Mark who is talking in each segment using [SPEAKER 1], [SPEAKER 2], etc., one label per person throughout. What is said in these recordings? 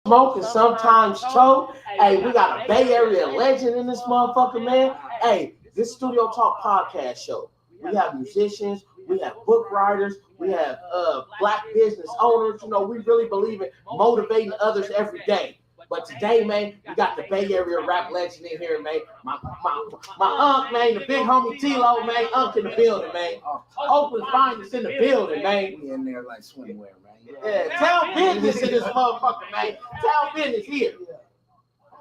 [SPEAKER 1] smoke and sometimes choke. Hey, we got a Bay Area legend in this motherfucker, man. Hey, this Studio Talk podcast show. We have musicians, we have book writers, we have black business owners. You know, we really believe in motivating others every day. But today, man, we got the Bay Area rap legend in here, man. My unc, man, the big homie T-Lo, man. Unc in the building, man. Oakland finest in the building, man.
[SPEAKER 2] We in there like swimwear, man.
[SPEAKER 1] Yeah, tell business in this motherfucker, man. Tell business here.
[SPEAKER 2] Yeah.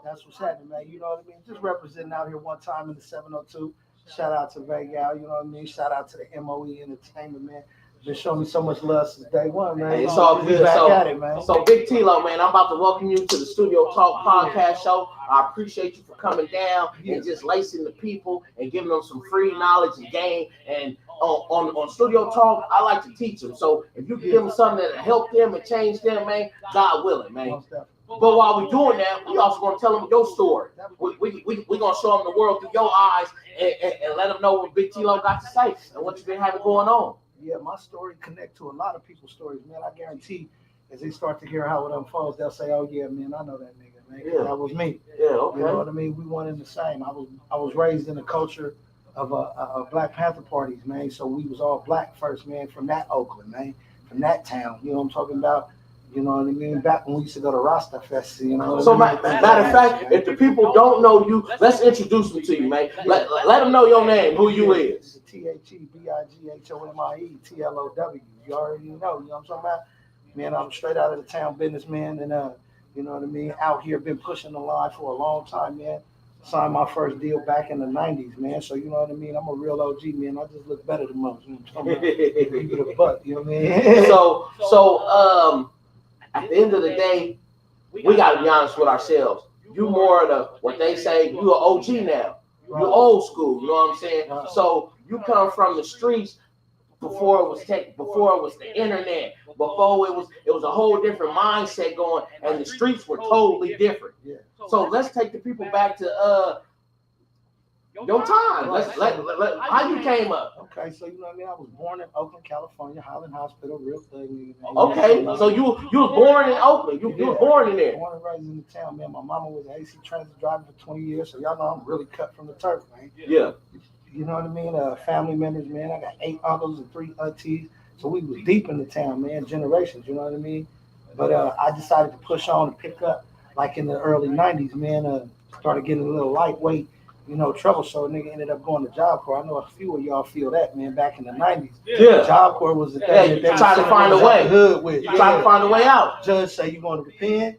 [SPEAKER 2] That's what's happening, man. You know what I mean? Just representing out here one time in the 702. Shout out to Vegas, you know what I mean? Shout out to the MOE Entertainment, man. Been showing me so much love since day one, man.
[SPEAKER 1] Hey, it's all good.
[SPEAKER 2] Back at it, man.
[SPEAKER 1] So Big T-Lo, man, I'm about to welcome you to the Studio Talk podcast show. I appreciate you for coming down and just lacing the people and giving them some free knowledge and game. And on Studio Talk, I like to teach them. So if you can give them something that'll help them and change them, man, God willing, man. But while we're doing that, we also going to tell them your story. We're going to show them the world through your eyes and let them know what Big T-Lo got to say and what you've been having going on.
[SPEAKER 2] Yeah, my story connect to a lot of people's stories, man. I guarantee as they start to hear how it unfolds, they'll say, "Oh yeah, man, I know that nigga, man. Yeah. That was me."
[SPEAKER 1] Yeah, okay.
[SPEAKER 2] You know what I mean? We one in the same. I was raised in a culture of a Black Panther parties, man. So we was all black first, man, from that Oakland, man, from that town. You know what I'm talking about? You know what I mean? Back when we used to go to Rasta Fest, you know.
[SPEAKER 1] So, matter of fact, if the people don't know you, let's introduce them to you, man. Let them know your name, who you is.
[SPEAKER 2] THEBIGHOMIE TLOW. You already know, you know what I'm talking about? Man, I'm straight out of the town businessman, and you know what I mean? Out here, been pushing the line for a long time, man. Signed my first deal back in the 90s, man. So, you know what I mean? I'm a real OG, man. I just look better than most. You know what I'm talking about? Keep it a buck, you know what I mean?
[SPEAKER 1] So, at the end of the day, we got to be honest with ourselves. You more of the, what they say, you an OG now. You old school, you know what I'm saying? So you come from the streets before it was before it was the internet, before it was a whole different mindset going, and the streets were totally different. So let's take the people back to your time. Let's how you came up.
[SPEAKER 2] Okay, so you know what I mean? I was born in Oakland, California, Highland Hospital, real thing.
[SPEAKER 1] Okay, so you was born in Oakland. You were born in there.
[SPEAKER 2] Born and raised in the town, man. My mama was an AC transit driver for 20 years, so y'all know I'm really cut from the turf, man.
[SPEAKER 1] Yeah.
[SPEAKER 2] You know what I mean? Family members, man. I got 8 uncles and 3 aunties, so we was deep in the town, man. Generations, you know what I mean? But I decided to push on and pick up, like in the early 90s, man. Started getting a little lightweight. You know, trouble, so nigga ended up going to Job Corps. I know a few of y'all feel that, man, back in the 90s.
[SPEAKER 1] Yeah.
[SPEAKER 2] Job Corps was the thing.
[SPEAKER 1] Yeah, you trying to find a way.
[SPEAKER 2] Hood with.
[SPEAKER 1] Trying to find a way out.
[SPEAKER 2] Judge say you going to the pen,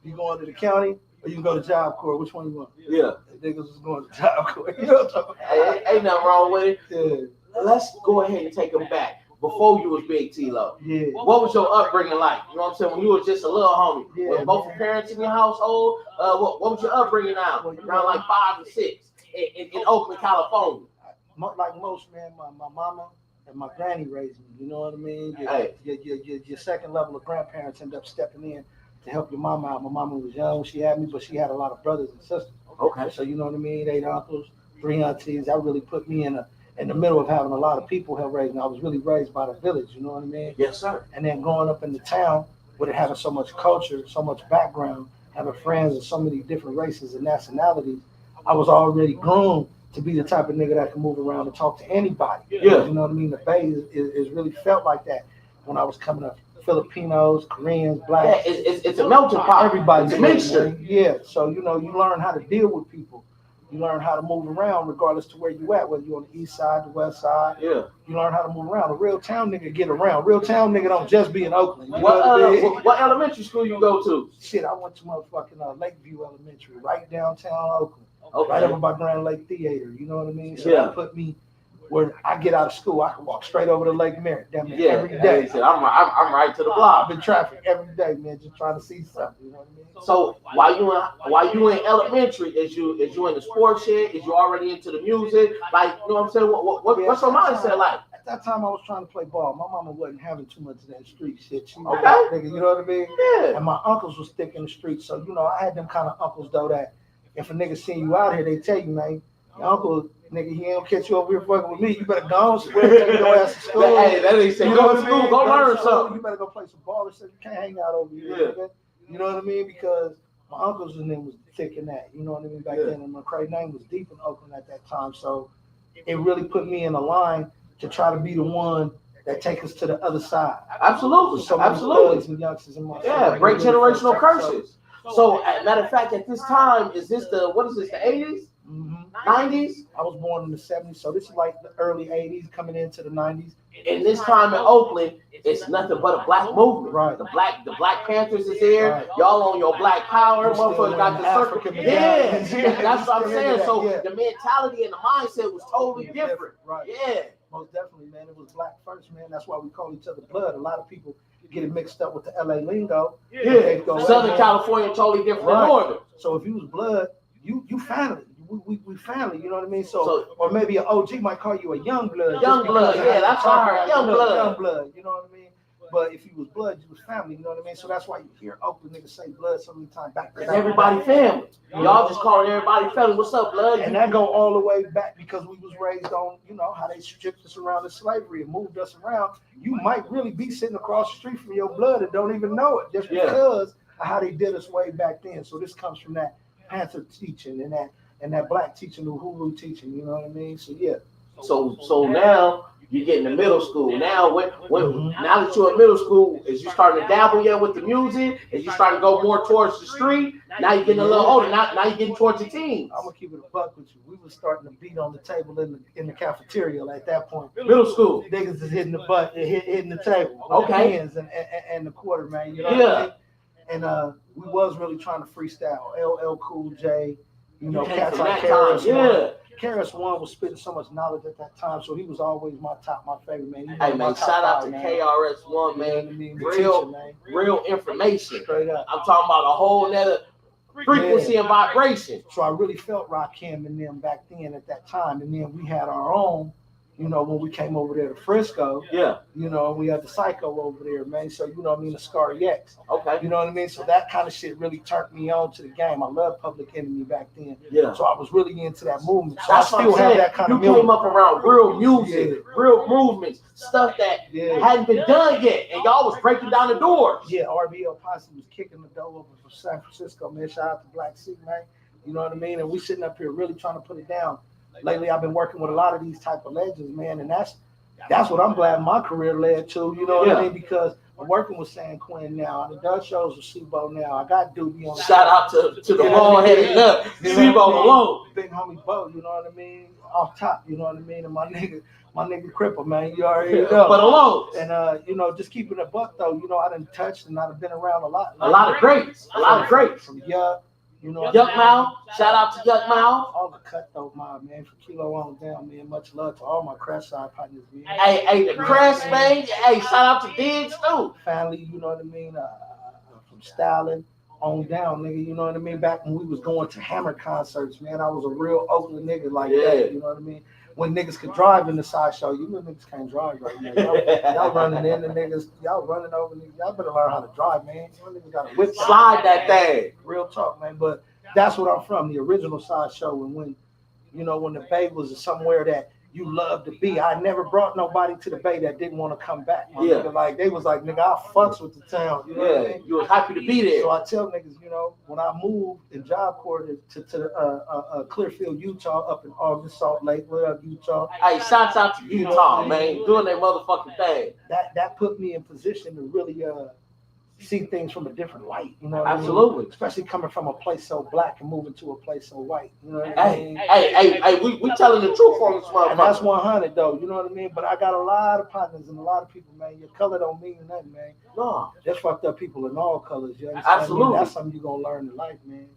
[SPEAKER 2] you going to the county, or you can go to Job Corps. Which one you want?
[SPEAKER 1] Yeah.
[SPEAKER 2] The niggas was going to Job Corps. You know what I'm talking about?
[SPEAKER 1] Ain't nothing wrong with it.
[SPEAKER 2] Yeah.
[SPEAKER 1] Let's go ahead and take them back. Before you was Big T-Lo,
[SPEAKER 2] yeah.
[SPEAKER 1] What was your upbringing like? You know what I'm saying? When you were just a little homie, with both your parents in your household, what was your upbringing now? Around like 5 or 6 in Oakland, California.
[SPEAKER 2] Like most, man, my mama and my granny raised me. You know what I mean? Your second level of grandparents end up stepping in to help your mama out. My mama was young when she had me, but she had a lot of brothers and sisters.
[SPEAKER 1] Okay.
[SPEAKER 2] So you know what I mean? 8 uncles, 3 aunties. That really put me in the middle of having a lot of people help raise me. I was really raised by the village, you know what I mean?
[SPEAKER 1] Yes, sir.
[SPEAKER 2] And then growing up in the town with it having so much culture, so much background, having friends of so many different races and nationalities, I was already groomed to be the type of nigga that can move around and talk to anybody.
[SPEAKER 1] Yeah.
[SPEAKER 2] You know what I mean? The Bay is really felt like that when I was coming up. Filipinos, Koreans, blacks.
[SPEAKER 1] Yeah, it's a melting pot.
[SPEAKER 2] Everybody's
[SPEAKER 1] a mixture.
[SPEAKER 2] Yeah. So, you know, you learn how to deal with people. You learn how to move around regardless to where you at, whether you're on the east side, the west side.
[SPEAKER 1] Yeah.
[SPEAKER 2] You learn how to move around. A real town nigga get around. Real town nigga don't just be in Oakland. You
[SPEAKER 1] what elementary school you go to?
[SPEAKER 2] Shit, I went to motherfucking Lakeview Elementary, right downtown Oakland.
[SPEAKER 1] Okay.
[SPEAKER 2] Right up by Grand Lake Theater. You know what I mean? So
[SPEAKER 1] yeah.
[SPEAKER 2] That put me where I get out of school, I can walk straight over to Lake Merritt. Damn
[SPEAKER 1] yeah.
[SPEAKER 2] Every day.
[SPEAKER 1] Yeah, I'm right to the block.
[SPEAKER 2] I'm in traffic every day, man, just trying to see something. You know what I mean?
[SPEAKER 1] So while you in elementary, is you in the sports shit? Is you already into the music? Like, you know what I'm saying? What's your mindset like?
[SPEAKER 2] At that time, I was trying to play ball. My mama wasn't having too much of that street shit. She
[SPEAKER 1] okay.
[SPEAKER 2] Nigga, you know what I mean?
[SPEAKER 1] Yeah.
[SPEAKER 2] And my uncles was thick in the streets, so you know I had them kind of uncles though that if a nigga seen you out here, they tell you, man, your uncle. Nigga, he ain't catch you over here fucking with me. You better go on somewhere, take your ass to school.
[SPEAKER 1] Hey, that ain't say go to school, go learn something.
[SPEAKER 2] You better go play some ball or shit. You can't hang out over here.
[SPEAKER 1] Yeah.
[SPEAKER 2] You know what I mean? Because my uncle's name was thick in that. You know what I mean? Back then, and my crazy name was deep in Oakland at that time. So it really put me in a line to try to be the one that take us to the other side.
[SPEAKER 1] Absolutely,
[SPEAKER 2] So
[SPEAKER 1] absolutely.
[SPEAKER 2] And youngsters and
[SPEAKER 1] Yeah, break generational curses. So, matter of fact, at this time, is this the 80s? 90s?
[SPEAKER 2] I was born in the 70s, so this is like the early 80s coming into the 90s.
[SPEAKER 1] In this time in Oakland, it's nothing but a black movement.
[SPEAKER 2] Right.
[SPEAKER 1] The Black Panthers is here. Right. Y'all on your Black power. Motherfuckers got the circle. Yeah, that's what I'm saying. So the mentality and the mindset was totally different.
[SPEAKER 2] Right.
[SPEAKER 1] Yeah.
[SPEAKER 2] Most definitely, man. It was black first, man. That's why we call each other blood. A lot of people get it mixed up with the LA lingo.
[SPEAKER 1] Yeah. Southern California totally different than Northern.
[SPEAKER 2] So if you was blood, you family. We family, you know what I mean? So or maybe an OG might call you a young blood.
[SPEAKER 1] Young blood, yeah, that's what I heard. Young blood,
[SPEAKER 2] you know what I mean? But if you was blood, you was family, you know what I mean? So that's why you hear Oakland niggas say blood so many times back then.
[SPEAKER 1] Everybody family. Y'all just calling everybody family. What's up, blood?
[SPEAKER 2] And that go all the way back because we was raised on, you know, how they stripped us around in slavery and moved us around. You might really be sitting across the street from your blood and don't even know it just because of how they did us way back then. So this comes from that Panther teaching and that black teaching, the Hulu teaching, you know what I mean? So yeah.
[SPEAKER 1] So now you get into middle school. Now now that you're in middle school, is you starting to dabble yet with the music? Is you starting to go more towards the street? Now you're getting a little older. Now you're getting towards the teens.
[SPEAKER 2] I'm gonna keep it a buck with you. We was starting to beat on the table in the cafeteria at that point.
[SPEAKER 1] Middle school.
[SPEAKER 2] Niggas is hitting the butt, hitting the table.
[SPEAKER 1] Okay.
[SPEAKER 2] Hands and the quarter, man. You know what I mean? And we was really trying to freestyle. LL Cool J. You know, cats like KRS-One. KRS-One was spitting so much knowledge at that time, so he was always my favorite, man.
[SPEAKER 1] Hey, man, shout out to KRS-One, man. Real information.
[SPEAKER 2] Straight up.
[SPEAKER 1] I'm talking about a whole nother frequency and vibration.
[SPEAKER 2] So I really felt Rakim and them back then at that time, and then we had our own. You know, when we came over there to Frisco, you know, we had the Psycho over there, man. So, you know what I mean, the Scary X.
[SPEAKER 1] Okay.
[SPEAKER 2] You know what I mean? So that kind of shit really turned me on to the game. I loved Public Enemy back then.
[SPEAKER 1] Yeah.
[SPEAKER 2] So I was really into that movement. So
[SPEAKER 1] that's
[SPEAKER 2] I still have that kind of
[SPEAKER 1] music. You came up around real music, real movements, stuff that hadn't been done yet. And y'all was breaking down the doors.
[SPEAKER 2] Yeah, RBL Posse was kicking the door over from San Francisco, man. Shout out to Black Sea, man. You know what I mean? And we sitting up here really trying to put it down. Lately, I've been working with a lot of these type of legends, man, and that's what I'm glad my career led to. You know what I mean? Because I'm working with San Quinn now. I done shows with Sibo now. I got Doobie on.
[SPEAKER 1] Shout out to the bald-headed nut, Sibo alone.
[SPEAKER 2] Big homie Bo, you know what I mean? Off top, you know what I mean? And my nigga Cripple, man, you already know.
[SPEAKER 1] But alone.
[SPEAKER 2] And you know, just keeping it buck though, you know, I done touched and I've been around a lot.
[SPEAKER 1] A lot of greats.
[SPEAKER 2] From Yuck. You know,
[SPEAKER 1] Yuck Mouth, shout out to Yuck Mouth.
[SPEAKER 2] All the Cutthroat mob, man, from Kilo on down, man. Much love to all my Crest side partners, man.
[SPEAKER 1] Hey, the Crest, man. Hey, shout out to Diggs too.
[SPEAKER 2] Family, you know what I mean? From Styling on down, nigga. You know what I mean? Back when we was going to Hammer concerts, man, I was a real Oakland nigga like that. You know what I mean? When niggas could drive in the sideshow, you know niggas can't drive right now. Y'all running in the niggas, y'all running over niggas. Y'all better learn how to drive, man. Y'all niggas got to whip.
[SPEAKER 1] Slide that thing.
[SPEAKER 2] Real talk, man. But that's what I'm from, the original sideshow. And when, you know, when the Bay was somewhere that you love to be, I never brought nobody to the Bay that didn't want to come back. Nigga. Like, they was like, nigga, I fucks with the town. You know what I mean?
[SPEAKER 1] You was happy to be there.
[SPEAKER 2] So I tell niggas, you know, when I moved in Job Corps to Clearfield, Utah, up in August, Salt Lake, Utah.
[SPEAKER 1] Hey, shouts out to Utah, man, doing their motherfucking thing.
[SPEAKER 2] That put me in position to really see things from a different light, you know what
[SPEAKER 1] Absolutely.
[SPEAKER 2] I mean? Especially coming from a place so black and moving to a place so white, you know what
[SPEAKER 1] I mean? Hey, we telling the truth on this motherfucker.
[SPEAKER 2] And that's 100 though, you know what I mean? But I got a lot of partners and a lot of people, man. Your color don't mean nothing, man.
[SPEAKER 1] No.
[SPEAKER 2] There's fucked up people in all colors, you understand?
[SPEAKER 1] Absolutely.
[SPEAKER 2] I mean? That's something you're gonna learn in life, man.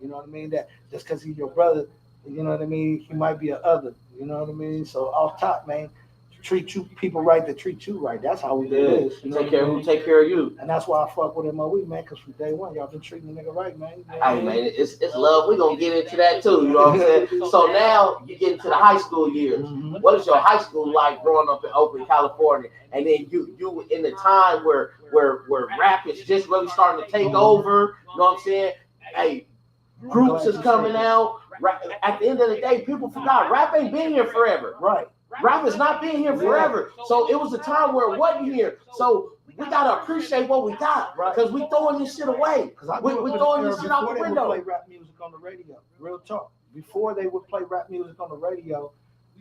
[SPEAKER 2] You know what I mean? That just because he's your brother, you know what I mean? He might be a other, you know what I mean? So off top, man, treat you people right that treat you right. That's how we do this. You know
[SPEAKER 1] take care of you.
[SPEAKER 2] And that's why I fuck with MOE, man, because from day one, y'all been treating the nigga right, man. You know
[SPEAKER 1] hey, man, it's love. We're going to get into that too, you know what I'm saying? So now you get into the high school years. Mm-hmm. What is your high school like growing up in Oakland, California? And then you in the time where rap is just really starting to take over, you know what I'm saying? Hey, groups is coming out. At the end of the day, people forgot rap ain't been here forever.
[SPEAKER 2] Right.
[SPEAKER 1] Rap has not been here forever. So it was a time where it wasn't here. So we gotta appreciate what we got,
[SPEAKER 2] Right.
[SPEAKER 1] Because we throwing this shit away.
[SPEAKER 2] Because
[SPEAKER 1] We throwing this shit out the window.
[SPEAKER 2] Play rap music on the radio. Real talk. Before they would play rap music on the radio,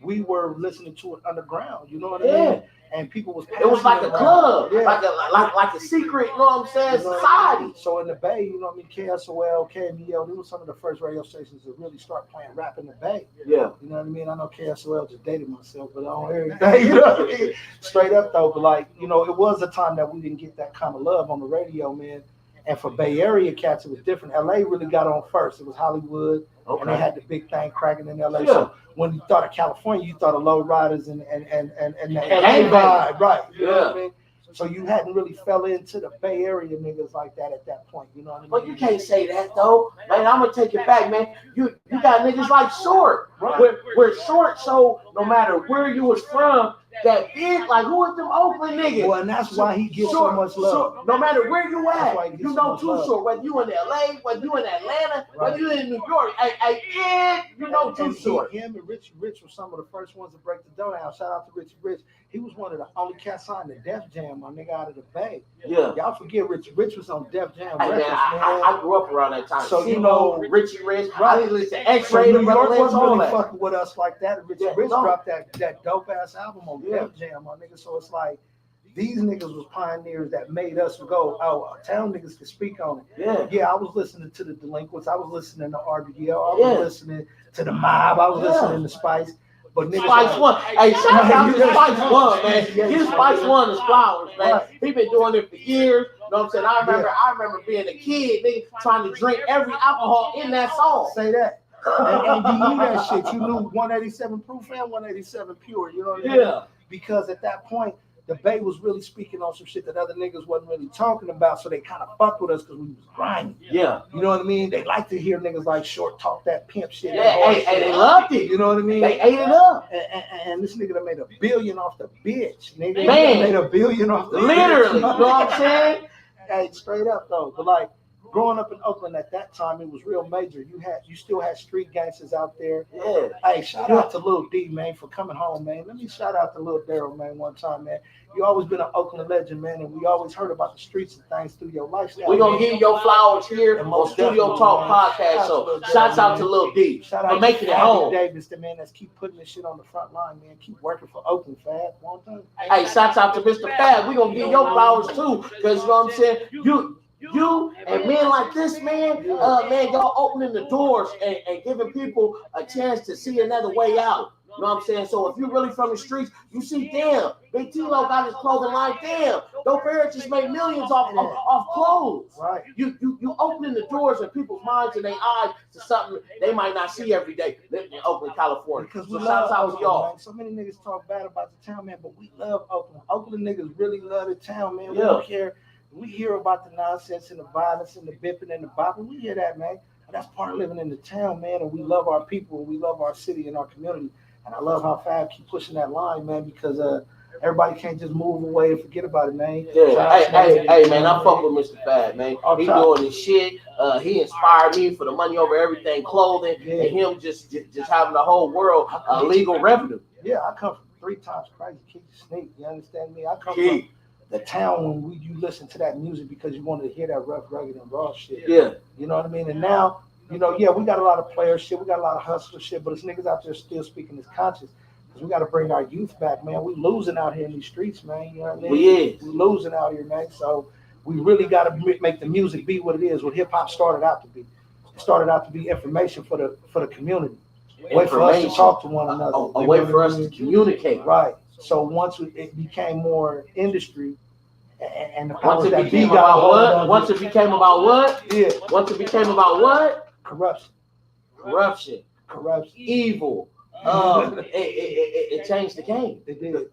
[SPEAKER 2] we were listening to it underground. You know what I mean? And people was.
[SPEAKER 1] It was like a club,
[SPEAKER 2] yeah.
[SPEAKER 1] like a secret. You know what I'm saying?
[SPEAKER 2] You know,
[SPEAKER 1] society.
[SPEAKER 2] So in the Bay, you know what I mean? KSOL, KMEL, these were some of the first radio stations to really start playing rap in the Bay.
[SPEAKER 1] Yeah.
[SPEAKER 2] You know what I mean? I know KSOL just dated myself, but I don't hear anything. You know what I mean? Straight up though, but like, you know, it was a time that we didn't get that kind of love on the radio, man. And for Bay Area cats, it was different. LA really got on first. It was Hollywood, and they had the big thing cracking in LA. Yeah. So when you thought of California, you thought of Low Riders and the LA vibe, right? You know what I mean? So you hadn't really fell into the Bay Area niggas like that at that point. You know what I mean?
[SPEAKER 1] But you can't say that though, man. I'm gonna take it back, man. You got niggas like Short. Right. We're Short, so no matter where you was from, that big, like who is them Oakland niggas?
[SPEAKER 2] Well, and that's why he gets so much love.
[SPEAKER 1] No matter where you at, you know Too Short. Whether you in LA, whether you in Atlanta, whether you in New York, you know Too Short.
[SPEAKER 2] Him and Richie Rich were some of the first ones to break the dough down. Shout out to Richie Rich. He was one of the only cats signed to Def Jam, my nigga, out of the Bay.
[SPEAKER 1] Yeah.
[SPEAKER 2] Y'all forget Richie Rich was on Def Jam
[SPEAKER 1] Records, man. I grew up around that time.
[SPEAKER 2] So, you know,
[SPEAKER 1] Richie Rich,
[SPEAKER 2] right.
[SPEAKER 1] I listen to X-Ray,
[SPEAKER 2] New York wasn't really fucking with us like that. Richie Rich dropped that dope-ass album on Def Jam, my nigga. So it's like, these niggas was pioneers that made us go, oh, town niggas can speak on it. Yeah, I was listening to the Delinquents. I was listening to RBL. I was listening to the Mob. I was listening to Spice. But niggas
[SPEAKER 1] Spice One. Hey, shout out to Spice One, man. His Spice One is flowers, man.
[SPEAKER 2] Right.
[SPEAKER 1] He been doing it for years. You know what I'm saying? I remember being a kid, nigga, trying to drink every alcohol in that song.
[SPEAKER 2] Say that. And you knew that shit. You knew 187 proof and 187 pure. You know what I mean?
[SPEAKER 1] Yeah.
[SPEAKER 2] Because at that point, the Bay was really speaking on some shit that other niggas wasn't really talking about, so they kind of fucked with us because we was grinding.
[SPEAKER 1] Yeah.
[SPEAKER 2] You know what I mean? They like to hear niggas like Short talk that pimp shit.
[SPEAKER 1] Yeah, and they loved it.
[SPEAKER 2] You know what I mean?
[SPEAKER 1] They ate it up.
[SPEAKER 2] And this nigga that made $1 billion off the bitch. Nigga
[SPEAKER 1] Man.
[SPEAKER 2] made $1 billion off the
[SPEAKER 1] Literally.
[SPEAKER 2] bitch.
[SPEAKER 1] You know what I'm saying?
[SPEAKER 2] Hey, straight up though. But like, growing up in Oakland at that time, it was real major. You still had street gangsters out there.
[SPEAKER 1] Yeah.
[SPEAKER 2] Hey, shout out to Lil D, man, for coming home, man. Let me shout out to Lil Daryl, man, one time, man. You always been an Oakland legend, man, and we always heard about the streets and things through your lifestyle.
[SPEAKER 1] We're going to give you your flowers here on Studio Talk Podcast. So shouts out to Lil D for making it home.
[SPEAKER 2] Davis, the man that's keep putting this shit on the front line, man. Keep working for Oakland, Fab. One time.
[SPEAKER 1] Hey, shouts out to Mr. Fab. We're going to give your flowers too, because you know what I'm saying? You and men like this, man, y'all opening the doors and giving people a chance to see another way out. You know what I'm saying? So if you're really from the streets, you see, damn, Big T-Lo got his clothing line, damn, Dope Eric just made millions off clothes.
[SPEAKER 2] Right.
[SPEAKER 1] You opening the doors in people's minds and their eyes to something they might not see every day living in Oakland, California.
[SPEAKER 2] Because
[SPEAKER 1] so
[SPEAKER 2] we
[SPEAKER 1] shouts out
[SPEAKER 2] Oakland,
[SPEAKER 1] to y'all.
[SPEAKER 2] Man. So many niggas talk bad about the town, man, but we love Oakland. Oakland niggas really love the town, man. We don't care. We hear about the nonsense and the violence and the bipping and the bopping. We hear that, man. And that's part of living in the town, man. And we love our people. And we love our city and our community. And I love how Fab keep pushing that line, man, because everybody can't just move away and forget about it, man.
[SPEAKER 1] Yeah. Hey, man, I fuck with Mr. Fab, man. He doing his shit. He inspired me for the money over everything, clothing, and him just having the whole world legal revenue.
[SPEAKER 2] Yeah, I come from 3 times crazy. Keep sneak. You understand me? I come from the town when you listen to that music because you wanted to hear that rough, rugged, and raw shit.
[SPEAKER 1] Yeah.
[SPEAKER 2] You know what I mean? And now, you know, yeah, we got a lot of player shit. We got a lot of hustler shit, but it's niggas out there still speaking this conscious. Because we got to bring our youth back, man. We losing out here in these streets, man. You know what I mean?
[SPEAKER 1] We
[SPEAKER 2] losing out here, man. So we really got to make the music be what it is, what hip-hop started out to be. It started out to be information for the community. A way for us to talk to one another.
[SPEAKER 1] A way for us to communicate.
[SPEAKER 2] Right. So once it became more industry, and the
[SPEAKER 1] once it became about what? Once it became about what?
[SPEAKER 2] Yeah.
[SPEAKER 1] Once it became about what?
[SPEAKER 2] Corruption.
[SPEAKER 1] Evil. It changed the game.
[SPEAKER 2] It did.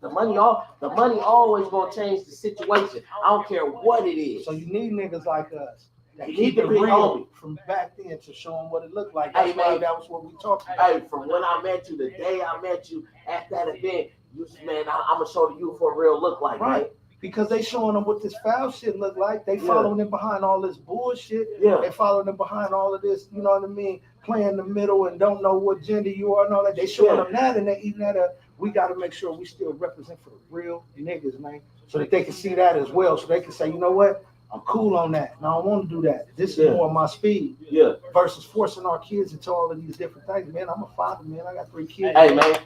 [SPEAKER 1] The money always gonna change the situation. I don't care what it is.
[SPEAKER 2] So you need niggas like us.
[SPEAKER 1] You need to be real
[SPEAKER 2] from back then to show them what it looked like. That's why that was what we talked about.
[SPEAKER 1] Hey, from when I met you, the day I met you at that event, you said, man, I'm gonna show you for a real look like, right?
[SPEAKER 2] Because they showing them what this foul shit look like. They following them behind all this bullshit.
[SPEAKER 1] Yeah.
[SPEAKER 2] They following them behind all of this, you know what I mean? Playing the middle and don't know what gender you are and all that. They showing them that and they eating at a we got to make sure we still represent for the real niggas, man, so that they can see that as well. So they can say, you know what? I'm cool on that. And I don't want to do that. This is more of my speed.
[SPEAKER 1] Yeah.
[SPEAKER 2] Versus forcing our kids into all of these different things. Man, I'm a father, man. I got 3 kids.
[SPEAKER 1] Hey, man.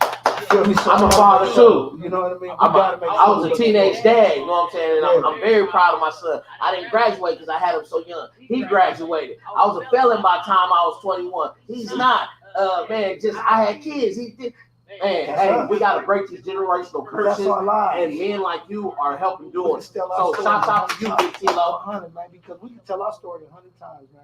[SPEAKER 2] Feel me? So
[SPEAKER 1] I'm a father too.
[SPEAKER 2] You know what I mean?
[SPEAKER 1] I was a teenage dad, you know what I'm saying? And I'm very proud of my son. I didn't graduate because I had him so young. He graduated. I was a felon by the time I was 21. He's not. Man, just I had kids. He did. Man, hey, we gotta break these generational curses, and men like you are helping do it. So shout out to you, Big T-Lo.
[SPEAKER 2] 100, man, because we can tell our story 100 times, man.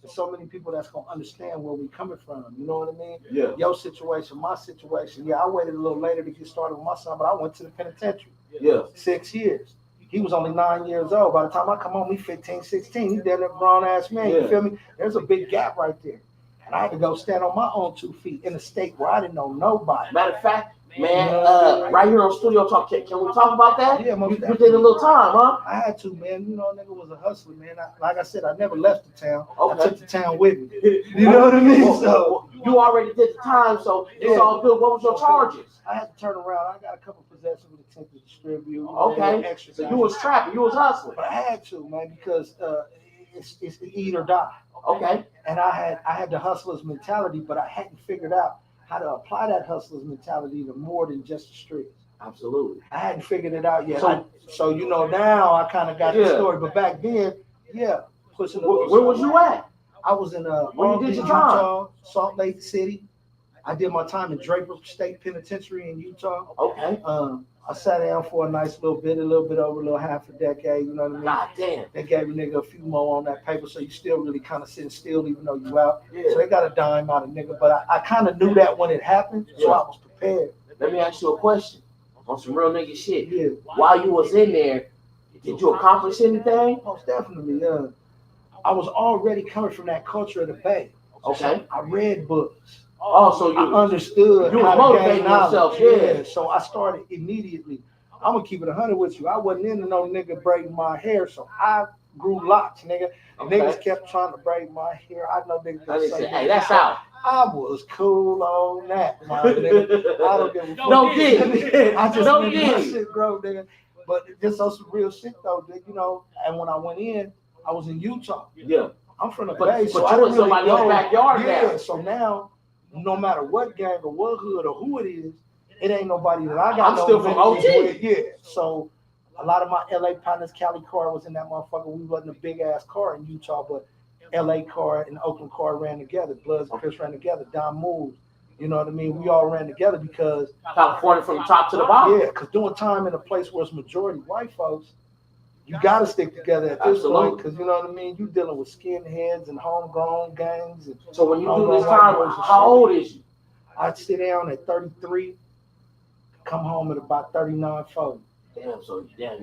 [SPEAKER 2] There's so many people that's gonna understand where we coming from. You know what I mean?
[SPEAKER 1] Yeah.
[SPEAKER 2] Your situation, my situation. Yeah, I waited a little later to get started with my son, but I went to the penitentiary.
[SPEAKER 1] Yeah.
[SPEAKER 2] 6 years. He was only 9 years old. By the time I come home, he 15, 16. He damn near grown ass man. You feel me? There's a big gap right there. And I had to go stand on my own 2 feet in a state where I didn't know nobody.
[SPEAKER 1] Matter of fact, man, right here on Studio Talk, can we talk about that?
[SPEAKER 2] Yeah,
[SPEAKER 1] you did a little time, huh?
[SPEAKER 2] I had to, man. You know, nigga was a hustler, man. Like I said, I never left the town.
[SPEAKER 1] Okay.
[SPEAKER 2] I took the town with me. You know what I mean? So
[SPEAKER 1] you already did the time, so it's all good. What was your charges?
[SPEAKER 2] I had to turn around. I got a couple possessions with intent to distribute.
[SPEAKER 1] Okay. So you was trapping, you was hustling.
[SPEAKER 2] But I had to, man, because it's eat or die.
[SPEAKER 1] Okay.
[SPEAKER 2] And I had the hustler's mentality, but I hadn't figured out how to apply that hustler's mentality to more than just the streets.
[SPEAKER 1] Absolutely.
[SPEAKER 2] I hadn't figured it out yet. So you know, now I kind of got the story. But back then, pushing the
[SPEAKER 1] Where was you at?
[SPEAKER 2] I was in Utah, Salt Lake City. I did my time in Draper State Penitentiary in Utah.
[SPEAKER 1] Okay.
[SPEAKER 2] I sat down for a nice little bit over a little half a decade, you know what I mean?
[SPEAKER 1] God damn.
[SPEAKER 2] They gave a nigga a few more on that paper, so you still really kind of sitting still even though you out.
[SPEAKER 1] Yeah.
[SPEAKER 2] So they got a dime out of nigga, but I kind of knew that when it happened, so I was prepared.
[SPEAKER 1] Let me ask you a question on some real nigga shit.
[SPEAKER 2] Yeah.
[SPEAKER 1] While you was in there, did you accomplish anything?
[SPEAKER 2] Most definitely, I was already coming from that culture of the Bay.
[SPEAKER 1] Okay.
[SPEAKER 2] So I read books.
[SPEAKER 1] Oh, so you
[SPEAKER 2] I understood.
[SPEAKER 1] You was motivating yourself,
[SPEAKER 2] yeah. So I started immediately. I'm gonna keep it 100 with you. I wasn't into no nigga braiding my hair, so I grew locks, nigga. Okay. Niggas kept trying to braid my hair. I know niggas
[SPEAKER 1] that say, hey, that's out.
[SPEAKER 2] I was cool on that, my nigga. I don't give a fuck.
[SPEAKER 1] Don't get it.
[SPEAKER 2] I just
[SPEAKER 1] don't
[SPEAKER 2] get my shit grow, nigga. But just on some real shit though, you know. And when I went in, I was in Utah.
[SPEAKER 1] Yeah.
[SPEAKER 2] I'm from the Bay, so
[SPEAKER 1] but
[SPEAKER 2] I
[SPEAKER 1] you in
[SPEAKER 2] didn't really
[SPEAKER 1] somebody's
[SPEAKER 2] know.
[SPEAKER 1] backyard now.
[SPEAKER 2] Yeah, so now, no matter what gang or what hood or who it is, it ain't nobody that I got.
[SPEAKER 1] I'm still from OG.
[SPEAKER 2] With. Yeah, so a lot of my LA partners, Cali car was in that motherfucker. We wasn't a big ass car in Utah, but LA car and Oakland car ran together. Bloods and Crips ran together. Don moves. You know what I mean? We all ran together because
[SPEAKER 1] California from the top to the bottom.
[SPEAKER 2] Yeah, because doing time in a place where it's majority white folks, you got to stick together at this point, because you know what I mean? You're dealing with skinheads and homegrown gangs. And
[SPEAKER 1] so when you do this time, how old is you?
[SPEAKER 2] I'd sit down at 33, come home at about 39, 40.
[SPEAKER 1] Damn, so yeah.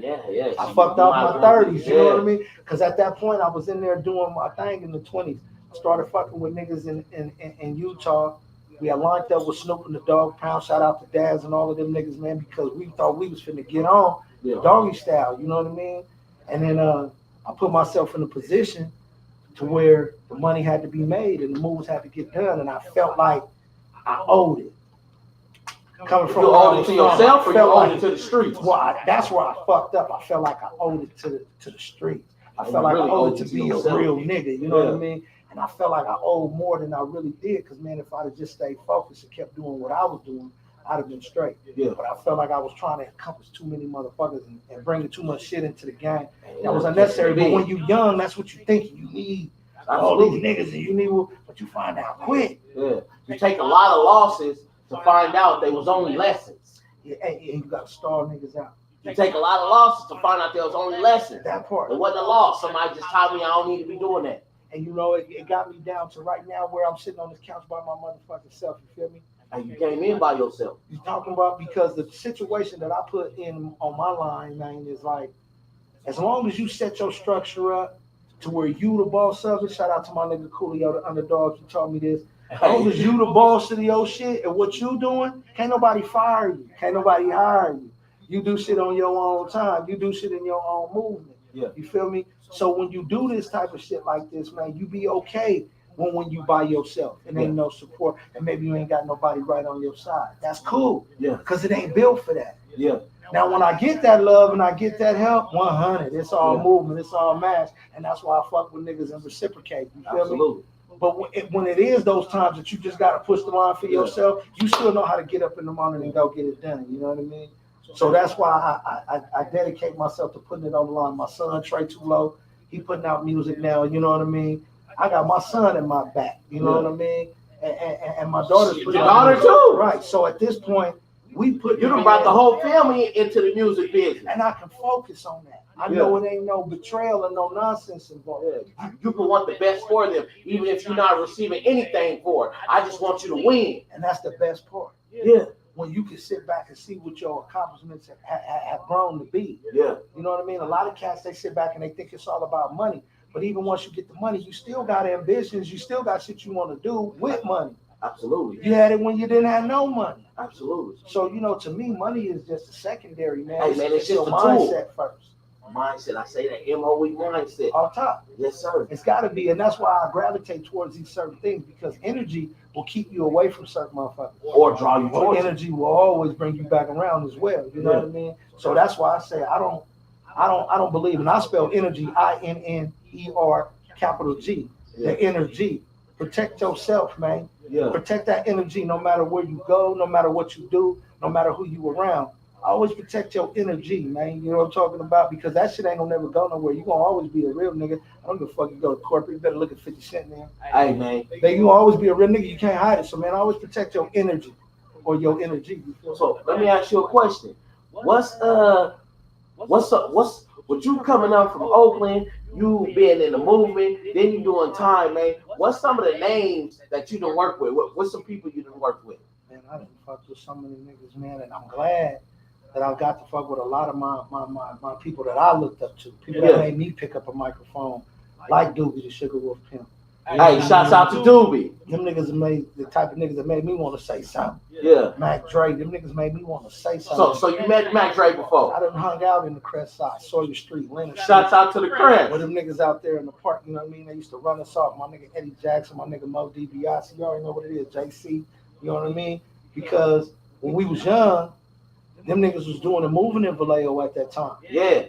[SPEAKER 2] I fucked up my 30s, you know what I mean? Because at that point, I was in there doing my thing in the 20s. I started fucking with niggas in Utah. We had lined up with Snoop and the Dog Pound. Shout out to Daz and all of them niggas, man, because we thought we was finna get on doggy style, you know what I mean? And then I put myself in a position to where the money had to be made and the moves had to get done, and I felt like I owed it. Coming from
[SPEAKER 1] you owed it to yourself, or you owed it to the streets?
[SPEAKER 2] Well, that's where I fucked up. I felt like I owed it to the streets. I felt like I owed it to be a real nigga, you know what I mean? And I felt like I owed more than I really did, because man, if I'd have just stayed focused and kept doing what I was doing, I'd have been straight. Yeah. But I felt like I was trying to encompass too many motherfuckers and bringing too much shit into the game. That was unnecessary. But when you're young, that's what you think. You need all these niggas, and you need, but you find out quick.
[SPEAKER 1] Yeah. You take a lot of losses to find out they was only lessons.
[SPEAKER 2] Yeah, and you got to starve niggas out.
[SPEAKER 1] You take a lot of losses to find out there was only lessons.
[SPEAKER 2] That part.
[SPEAKER 1] It wasn't a loss. Somebody just taught me I don't need to be doing that.
[SPEAKER 2] And you know, it got me down to right now where I'm sitting on this couch by my motherfucking self. You feel me?
[SPEAKER 1] And you came in by yourself.
[SPEAKER 2] You're talking about, because the situation that I put in on my line, man, is like, as long as you set your structure up to where you the boss of it. Shout out to my nigga Coolio, the underdog. He taught me this. As long as you the boss of your shit and what you doing, can't nobody fire you. Can't nobody hire you. You do shit on your own time. You do shit in your own movement. Yeah. You feel me? So when you do this type of shit like this, man, you be okay when you by yourself and ain't no support, and maybe you ain't got nobody right on your side. That's cool.
[SPEAKER 1] Yeah.
[SPEAKER 2] Because it ain't built for that.
[SPEAKER 1] Yeah.
[SPEAKER 2] Now, when I get that love and I get that help, 100, it's all movement, it's all mass, and that's why I fuck with niggas and reciprocate. You feel
[SPEAKER 1] Absolutely.
[SPEAKER 2] me? But when it is those times that you just got to push the line for yourself, you still know how to get up in the morning and go get it done. You know what I mean? So that's why I dedicate myself to putting it on the line. My son, Trey Tulo, he putting out music now. You know what I mean? I got my son in my back. You know what I mean? And my daughter's
[SPEAKER 1] your daughter too.
[SPEAKER 2] Right. So at this point, we put
[SPEAKER 1] you done brought the whole family into the music business,
[SPEAKER 2] and I can focus on that. I know it ain't no betrayal and no nonsense involved.
[SPEAKER 1] You can want the best for them, even if you're not receiving anything for it. I just want you to win,
[SPEAKER 2] and that's the best part.
[SPEAKER 1] Yeah.
[SPEAKER 2] When you can sit back and see what your accomplishments have grown to be.
[SPEAKER 1] Yeah.
[SPEAKER 2] You know what I mean? A lot of cats, they sit back and they think it's all about money. But even once you get the money, you still got ambitions. You still got shit you want to do with money.
[SPEAKER 1] Absolutely.
[SPEAKER 2] You had it when you didn't have no money.
[SPEAKER 1] Absolutely.
[SPEAKER 2] So, to me, money is just a secondary, man.
[SPEAKER 1] Hey, man, it's just
[SPEAKER 2] your
[SPEAKER 1] a
[SPEAKER 2] mindset
[SPEAKER 1] tool.
[SPEAKER 2] first.
[SPEAKER 1] Mindset. I say that MOE mindset.
[SPEAKER 2] Off top.
[SPEAKER 1] Yes, sir.
[SPEAKER 2] It's got to be. And that's why I gravitate towards these certain things, because energy will keep you away from certain motherfuckers.
[SPEAKER 1] Or draw you towards
[SPEAKER 2] energy will always bring you back around as well. You know what I mean? So that's why I say I don't believe, and I spell energy INNER capital G, the energy. Protect yourself, man.
[SPEAKER 1] Yeah.
[SPEAKER 2] Protect that energy no matter where you go, no matter what you do, no matter who you around. Always protect your energy, man. You know what I'm talking about? Because that shit ain't gonna never go nowhere. You gonna always be a real nigga. I don't give a fuck you go to corporate. You better look at 50 Cent now.
[SPEAKER 1] Hey, man.
[SPEAKER 2] You gonna always be a real nigga. You can't hide it. So, man, always protect your energy or your energy.
[SPEAKER 1] So let me ask you a question. What's with you coming up from Oakland, you being in the movement, then you doing time, man? What's some of the names that you done work with? What's some people you done work with?
[SPEAKER 2] Man, I done fucked with so many niggas, man, and I'm glad that I've got to fuck with a lot of my people that I looked up to. People that made me pick up a microphone, like Doobie the Sugar Wolf Pimp.
[SPEAKER 1] Hey, shouts out to Doobie.
[SPEAKER 2] Them niggas made the type of niggas that made me want to say something.
[SPEAKER 1] Yeah.
[SPEAKER 2] Mac Dre, them niggas made me want to say something.
[SPEAKER 1] So you met Mac Dre before?
[SPEAKER 2] I done hung out in the Crest Side, Sawyer Street, Leonard Street.
[SPEAKER 1] Shouts out to the Crest.
[SPEAKER 2] With them niggas out there in the park, you know what I mean? They used to run us off. My nigga Eddie Jackson, my nigga Mo DiBiase, you already know what it is, JC, you know what I mean? Because when we was young, them niggas was doing the moving in Vallejo at that time.
[SPEAKER 1] Yeah.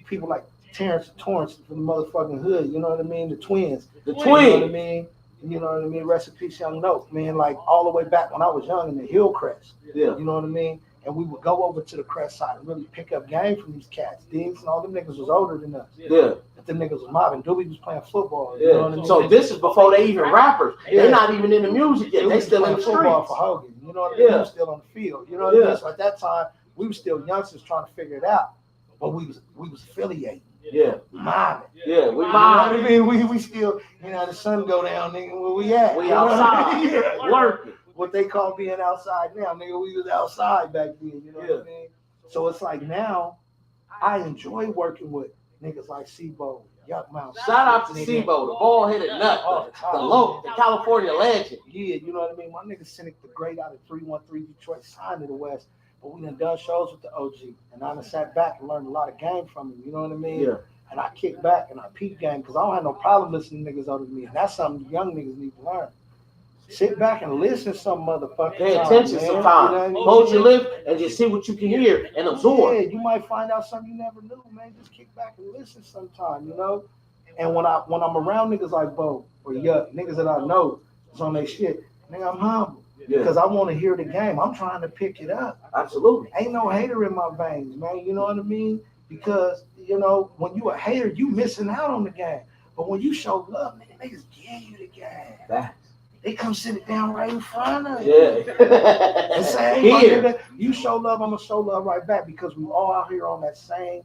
[SPEAKER 2] People like Terrence and Torrance from the motherfucking hood, you know what I mean? The twins.
[SPEAKER 1] The
[SPEAKER 2] twins.
[SPEAKER 1] twins.
[SPEAKER 2] You know what I mean? You know what I mean? Rest in peace, Young Note, man. Like all the way back when I was young in the Hillcrest.
[SPEAKER 1] Yeah.
[SPEAKER 2] You know what I mean? And we would go over to the Crest Side and really pick up game from these cats. Diggs and all them niggas was older than us.
[SPEAKER 1] Yeah.
[SPEAKER 2] But them niggas was mobbing. Doobie was playing football.
[SPEAKER 1] Yeah.
[SPEAKER 2] You know what I mean?
[SPEAKER 1] So this is before they even rappers. Yeah. They're not even in the music yet. They still in the
[SPEAKER 2] football
[SPEAKER 1] streets.
[SPEAKER 2] for Hogan. You know what I mean? They was still on the field. You know what I mean? So at that time, we were still youngsters trying to figure it out. But we was affiliated.
[SPEAKER 1] Yeah.
[SPEAKER 2] Mobbing.
[SPEAKER 1] Yeah, we
[SPEAKER 2] mobbing. I mean, we still, the sun go down, nigga, where we at?
[SPEAKER 1] We outside.
[SPEAKER 2] Yeah.
[SPEAKER 1] Working.
[SPEAKER 2] What they call being outside now, nigga, we was outside back then, you know what I mean? So it's like now, I enjoy working with niggas like Sebo, Yuck Mouth.
[SPEAKER 1] Shout out to Sebo, the ball-headed nut, the California legend.
[SPEAKER 2] Yeah, you know what I mean? My nigga Cynic the Great out of 313 Detroit signed to the West. But we done shows with the OG. And I done sat back and learned a lot of game from him, you know what I mean?
[SPEAKER 1] Yeah.
[SPEAKER 2] And I kick back and I peep game because I don't have no problem listening to niggas older than me. And that's something young niggas need to learn. Sit back and listen to some motherfucker.
[SPEAKER 1] Pay attention sometimes. You know, hold your lip and just see what you can hear and absorb.
[SPEAKER 2] Yeah, you might find out something you never knew, man. Just kick back and listen sometime, you know? And when I'm around niggas like Bo or Yuck, niggas that I know is on their shit, nigga, I'm humble.
[SPEAKER 1] Yeah.
[SPEAKER 2] Because I want to hear the game. I'm trying to pick it up.
[SPEAKER 1] Absolutely.
[SPEAKER 2] Ain't no hater in my veins, man. You know what I mean? Because, when you a hater, you missing out on the game. But when you show love, niggas give you the game.
[SPEAKER 1] Facts.
[SPEAKER 2] They come sit it down right in front of you.
[SPEAKER 1] Yeah.
[SPEAKER 2] And say, hey, nigga, you show love, I'm going to show love right back because we all out here on that same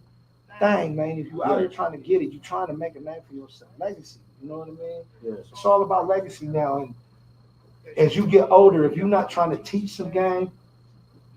[SPEAKER 2] thing, man. If you out here trying to get it, you trying to make a name for yourself. Legacy. You know what I mean?
[SPEAKER 1] Yeah.
[SPEAKER 2] It's all about legacy now. And as you get older, if you're not trying to teach some game,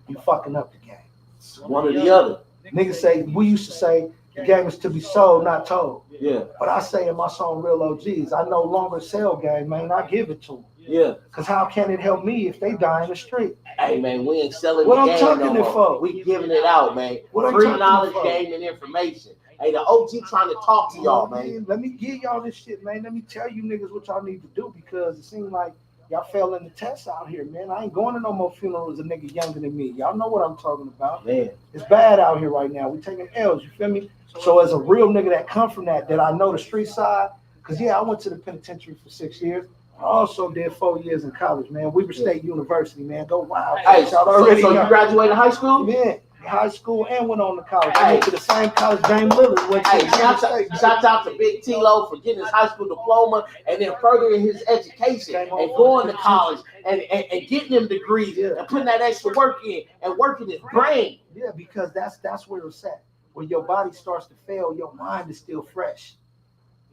[SPEAKER 2] you fucking up the game.
[SPEAKER 1] It's one or the other.
[SPEAKER 2] Niggas we used to say, the game is to be sold, not told.
[SPEAKER 1] Yeah.
[SPEAKER 2] But I say in my song, Real OGs, I no longer sell game, man. I give it to them.
[SPEAKER 1] Yeah.
[SPEAKER 2] Because how can it help me if they die in the street?
[SPEAKER 1] Hey, man, we ain't selling
[SPEAKER 2] What
[SPEAKER 1] the
[SPEAKER 2] I'm
[SPEAKER 1] game
[SPEAKER 2] tucking
[SPEAKER 1] no
[SPEAKER 2] it
[SPEAKER 1] more.
[SPEAKER 2] for?
[SPEAKER 1] We giving it out, man.
[SPEAKER 2] What I'm
[SPEAKER 1] Free
[SPEAKER 2] tucking it
[SPEAKER 1] knowledge,
[SPEAKER 2] for?
[SPEAKER 1] game, and information. Hey, the OG trying to talk to y'all, man.
[SPEAKER 2] Let me give y'all this shit, man. Let me tell you niggas what y'all need to do, because it seems like y'all failing the test out here, man. I ain't going to no more funerals of niggas younger than me. Y'all know what I'm talking about.
[SPEAKER 1] Man.
[SPEAKER 2] It's bad out here right now. We taking L's, you feel me? So as a real nigga that come from that I know the street side, because yeah, I went to the penitentiary for 6 years. I also did 4 years in college, man. Weber State University, man. Go wild.
[SPEAKER 1] Hey, so you
[SPEAKER 2] know.
[SPEAKER 1] graduated high school?
[SPEAKER 2] Yeah, high school and went on to college. I went to the same college James Lillard went to.
[SPEAKER 1] Hey, shout out to Big T-Lo for getting his high school diploma and then furthering his education and going to college and getting them degrees and putting that extra work in and working his brain.
[SPEAKER 2] Yeah, because that's where it's at. When your body starts to fail, your mind is still fresh.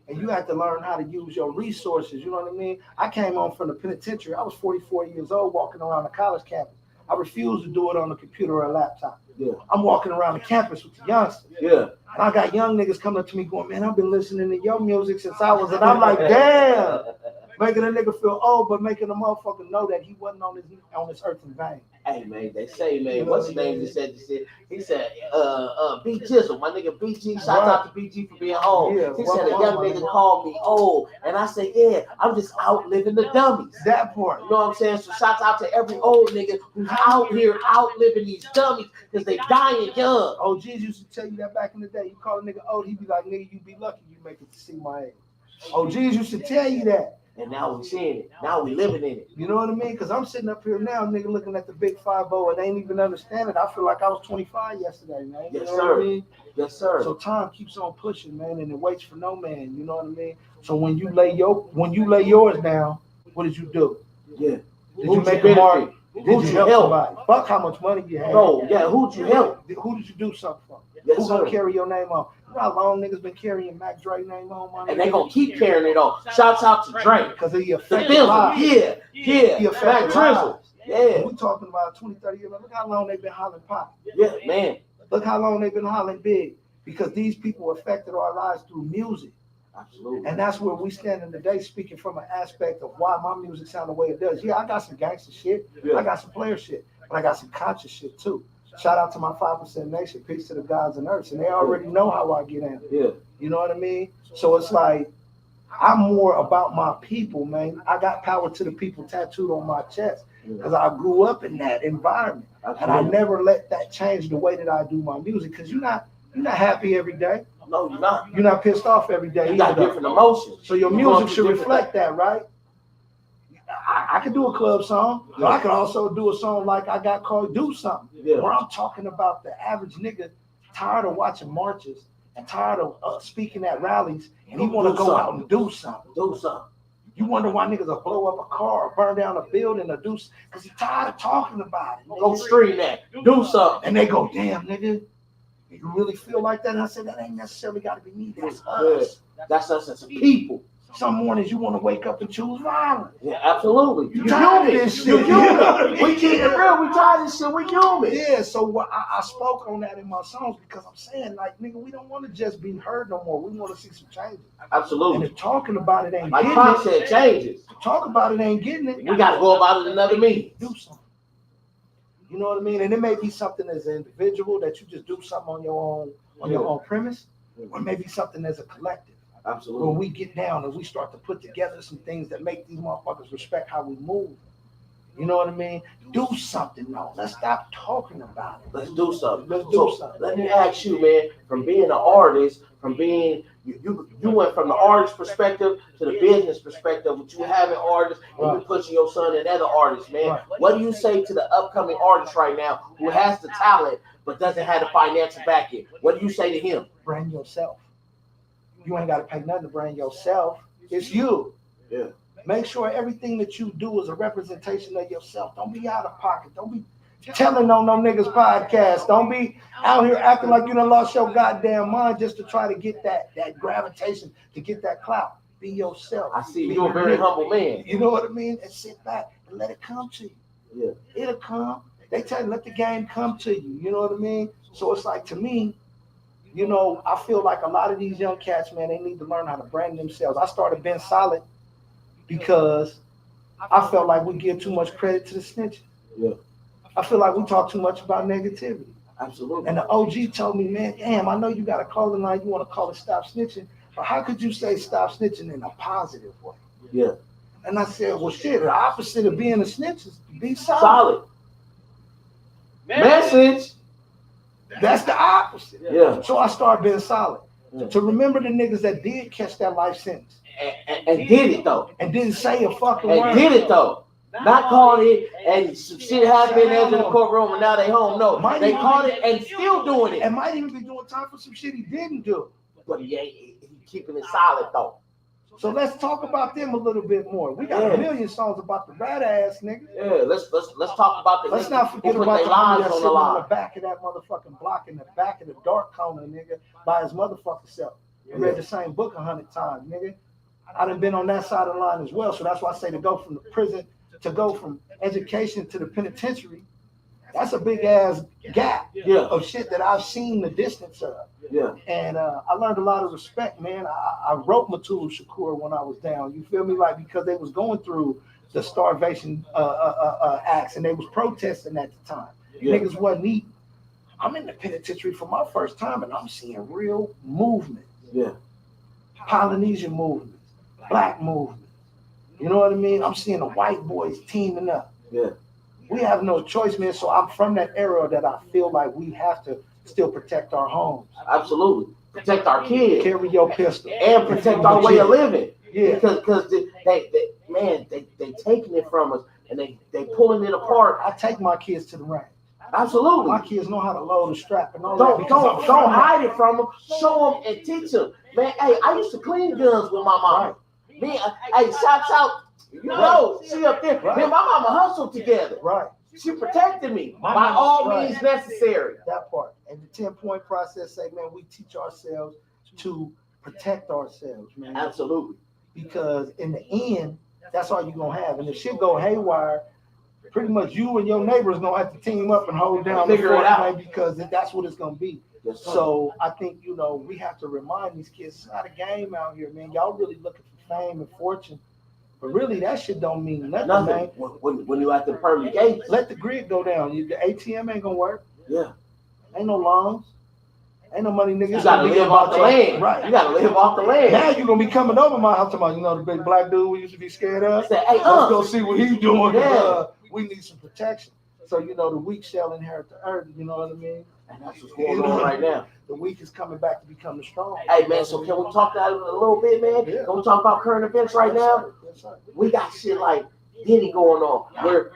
[SPEAKER 2] And you have to learn how to use your resources. You know what I mean? I came home from the penitentiary. I was 44 years old walking around the college campus. I refused to do it on a computer or a laptop.
[SPEAKER 1] Yeah.
[SPEAKER 2] I'm walking around the campus with the youngsters.
[SPEAKER 1] Yeah.
[SPEAKER 2] And I got young niggas coming up to me going, man, I've been listening to your music since I was, and I'm like, damn. Making a nigga feel old, but making a motherfucker know that he wasn't on this earth in vain.
[SPEAKER 1] Hey, man, they say, man, what's his name? He said, B Jizzle, my nigga BG, shout out to BG for being home.
[SPEAKER 2] Yeah,
[SPEAKER 1] he said a young nigga called me old, and I said, yeah, I'm just outliving the dummies.
[SPEAKER 2] That part.
[SPEAKER 1] You know what I'm saying? So shout out to every old nigga who's out here outliving these dummies because they dying young.
[SPEAKER 2] OGs used to tell you that back in the day. You call a nigga old, he be like, nigga, you be lucky you make it to see my age. OGs used to tell you that.
[SPEAKER 1] And now we seeing it. Now we living in it.
[SPEAKER 2] You know what I mean? Because I'm sitting up here now, nigga, looking at the big 5-0 and they ain't even understanding. I feel like I was 25 yesterday, man.
[SPEAKER 1] Yes,
[SPEAKER 2] know
[SPEAKER 1] sir.
[SPEAKER 2] What I mean?
[SPEAKER 1] Yes, sir.
[SPEAKER 2] So time keeps on pushing, man, and it waits for no man. You know what I mean? So when you lay yours down, what did you do?
[SPEAKER 1] Yeah.
[SPEAKER 2] Did you make a mark? Did you help somebody? Fuck how much money you had.
[SPEAKER 1] No, yeah, who'd you help?
[SPEAKER 2] Who did you do something for?
[SPEAKER 1] Yes,
[SPEAKER 2] Who gonna
[SPEAKER 1] sir.
[SPEAKER 2] carry your name on? You know how long niggas been carrying Mac Dre name on, my
[SPEAKER 1] and they gonna keep carrying it on. Shouts out to Drake.
[SPEAKER 2] because he
[SPEAKER 1] The
[SPEAKER 2] affected
[SPEAKER 1] Bizzle.
[SPEAKER 2] lives.
[SPEAKER 1] Yeah.
[SPEAKER 2] He
[SPEAKER 1] Mac
[SPEAKER 2] affected
[SPEAKER 1] Drizzle.
[SPEAKER 2] lives.
[SPEAKER 1] Yeah.
[SPEAKER 2] We talking about 20, 30 years. Look how long they've been hollering pop.
[SPEAKER 1] Yeah, man.
[SPEAKER 2] Look how long they've been hollering big. Because these people affected our lives through music.
[SPEAKER 1] Absolutely.
[SPEAKER 2] And that's where we stand in today, speaking from an aspect of why my music sound the way it does. Yeah, I got some gangster shit.
[SPEAKER 1] Yeah.
[SPEAKER 2] I got some player shit. But I got some conscious shit too. Shout out to my 5% Nation. Peace to the gods and earths. And they already know how I get in.
[SPEAKER 1] Yeah.
[SPEAKER 2] You know what I mean? So it's like, I'm more about my people, man. I got power to the people tattooed on my chest because I grew up in that environment.
[SPEAKER 1] Absolutely.
[SPEAKER 2] And I never let that change the way that I do my music, because you're not happy every day.
[SPEAKER 1] No, you're not.
[SPEAKER 2] You're not pissed off every day.
[SPEAKER 1] You got different emotions.
[SPEAKER 2] So your
[SPEAKER 1] You're
[SPEAKER 2] music
[SPEAKER 1] going
[SPEAKER 2] should
[SPEAKER 1] through
[SPEAKER 2] reflect that, right? I could do a club song, but I could also do a song like I got called Do Something, where I'm talking about the average nigga tired of watching marches and tired of speaking at rallies, and he want to go out and do something.
[SPEAKER 1] Do something.
[SPEAKER 2] You wonder why niggas will blow up a car or burn down a building or do, because he tired of talking about it.
[SPEAKER 1] Go stream that. Do something.
[SPEAKER 2] And they go, damn, nigga, you really feel like that? And I said, that ain't necessarily got to be me. That's us.
[SPEAKER 1] That's us as a people.
[SPEAKER 2] Some mornings you want to wake up and choose violence.
[SPEAKER 1] Yeah, absolutely.
[SPEAKER 2] You tired of this shit.
[SPEAKER 1] You human. We keep it real. We tired of this shit. We human.
[SPEAKER 2] Yeah, so I spoke on that in my songs because I'm saying, like, nigga, we don't want to just be heard no more. We want to see some changes.
[SPEAKER 1] Absolutely.
[SPEAKER 2] And if talking about it ain't
[SPEAKER 1] like
[SPEAKER 2] getting
[SPEAKER 1] Pop
[SPEAKER 2] it,
[SPEAKER 1] said, changes.
[SPEAKER 2] talk about it ain't getting it.
[SPEAKER 1] We got to go about it another means.
[SPEAKER 2] Do something. You know what I mean? And it may be something as an individual that you just do something on your own premise, or maybe something as a collective.
[SPEAKER 1] Absolutely.
[SPEAKER 2] When we get down and we start to put together some things that make these motherfuckers respect how we move. You know what I mean? Do something, though. Let's stop talking about it.
[SPEAKER 1] Let's do something.
[SPEAKER 2] Let's do something.
[SPEAKER 1] Let me ask you, man, from being an artist, from being, you went from the artist perspective to the business perspective, with you having artists and you pushing your son and other artists, man.
[SPEAKER 2] Right.
[SPEAKER 1] What do you say to the upcoming artist right now who has the talent but doesn't have the financial backing? What do you say to him?
[SPEAKER 2] Brand yourself. You ain't got to pay nothing to brand yourself. It's you.
[SPEAKER 1] Yeah.
[SPEAKER 2] Make sure everything that you do is a representation of yourself. Don't be out of pocket. Don't be telling on no niggas podcast. Don't be out here acting like you done lost your goddamn mind just to try to get that gravitation, to get that clout. Be yourself.
[SPEAKER 1] I see you're a very humble man.
[SPEAKER 2] You know what I mean? And sit back and let it come to you.
[SPEAKER 1] Yeah.
[SPEAKER 2] It'll come. They tell you, let the game come to you. You know what I mean? So it's like, to me, you know, I feel like a lot of these young cats, man, they need to learn how to brand themselves. I started being solid because I felt like we give too much credit to the snitching.
[SPEAKER 1] Yeah.
[SPEAKER 2] I feel like we talk too much about negativity.
[SPEAKER 1] Absolutely.
[SPEAKER 2] And the OG told me, man, damn, I know you got a clothing line, you want to call it Stop Snitching, but how could you say stop snitching in a positive way?
[SPEAKER 1] Yeah.
[SPEAKER 2] And I said, well, shit, the opposite of being a snitch is to be solid.
[SPEAKER 1] Solid. Message.
[SPEAKER 2] That's the opposite.
[SPEAKER 1] Yeah.
[SPEAKER 2] So I started being solid.
[SPEAKER 1] Yeah.
[SPEAKER 2] To remember the niggas that did catch that life sentence.
[SPEAKER 1] And did it though.
[SPEAKER 2] And didn't say a fucking
[SPEAKER 1] And
[SPEAKER 2] word.
[SPEAKER 1] did it though. Not called it and some shit happened in the courtroom and now they home. No, they called it and still doing it.
[SPEAKER 2] And might even be doing time for some shit he didn't do.
[SPEAKER 1] But he keeping it solid though.
[SPEAKER 2] So let's talk about them a little bit more. We got a million songs about the rat ass nigga.
[SPEAKER 1] Yeah, let's talk about the
[SPEAKER 2] Let's not forget
[SPEAKER 1] who put
[SPEAKER 2] about
[SPEAKER 1] their
[SPEAKER 2] the
[SPEAKER 1] lives
[SPEAKER 2] homie that's
[SPEAKER 1] on the
[SPEAKER 2] sitting on the
[SPEAKER 1] line.
[SPEAKER 2] back of that motherfucking block in the back of the dark corner, nigga, by his motherfucking self. He read the same book 100 times, nigga. I done been on that side of the line as well. So that's why I say to go from the prison, to go from education to the penitentiary, that's a big ass gap of shit that I've seen the distance of.
[SPEAKER 1] Yeah.
[SPEAKER 2] And I learned a lot of respect, man. I wrote Matulu Shakur when I was down. You feel me? Like, because they was going through the starvation acts and they was protesting at the time.
[SPEAKER 1] Yeah.
[SPEAKER 2] Niggas wasn't eating. I'm in the penitentiary for my first time and I'm seeing real movement.
[SPEAKER 1] Yeah.
[SPEAKER 2] Polynesian movement, black movement. You know what I mean? I'm seeing the white boys teaming up.
[SPEAKER 1] Yeah.
[SPEAKER 2] We have no choice, man. So I'm from that era that I feel like we have to still protect our homes.
[SPEAKER 1] Absolutely. Protect our kids.
[SPEAKER 2] Carry your pistol.
[SPEAKER 1] And protect our way of living.
[SPEAKER 2] Yeah.
[SPEAKER 1] Because they taking it from us and they pulling it apart.
[SPEAKER 2] I take my kids to the range.
[SPEAKER 1] Absolutely.
[SPEAKER 2] My kids know how to load a strap and all
[SPEAKER 1] Don't
[SPEAKER 2] that. Don't
[SPEAKER 1] hide it from them. Show them and teach them. Man, hey, I used to clean guns with my mom. Me, hey, shouts out. You know, she up there.
[SPEAKER 2] Right.
[SPEAKER 1] Me and my mama hustled together.
[SPEAKER 2] Right.
[SPEAKER 1] She protected me by all means necessary.
[SPEAKER 2] That part. And the 10-point process say, man, we teach ourselves to protect ourselves, man.
[SPEAKER 1] Absolutely.
[SPEAKER 2] Because in the end, that's all you're going to have. And if shit go haywire, pretty much you and your neighbors going to have to team up and hold down the fort, man, because that's what it's going to be.
[SPEAKER 1] Yes,
[SPEAKER 2] so I think, you know, we have to remind these kids, it's not a game out here, man. Y'all really looking for fame and fortune. But really, that shit don't mean nothing, man.
[SPEAKER 1] When you at the pearly gates.
[SPEAKER 2] Let the grid go down. The ATM ain't going to work.
[SPEAKER 1] Yeah.
[SPEAKER 2] Ain't no loans. Ain't no money, nigga.
[SPEAKER 1] You gotta live off the land.
[SPEAKER 2] Right.
[SPEAKER 1] You gotta live off the land.
[SPEAKER 2] Now you're gonna be coming over my house tomorrow. You know the big black dude we used to be scared of?
[SPEAKER 1] Say, hey,
[SPEAKER 2] let's go see what he's doing.
[SPEAKER 1] Yeah.
[SPEAKER 2] We need some protection. So, you know, the weak shall inherit the earth. You know what I mean?
[SPEAKER 1] And that's what's going on right now.
[SPEAKER 2] The weak is coming back to become the strong.
[SPEAKER 1] Hey, man, so can we talk that a little bit, man?
[SPEAKER 2] Yeah.
[SPEAKER 1] Can we talk about current events right now?
[SPEAKER 2] Yes, sir.
[SPEAKER 1] We got shit like Diddy going on, where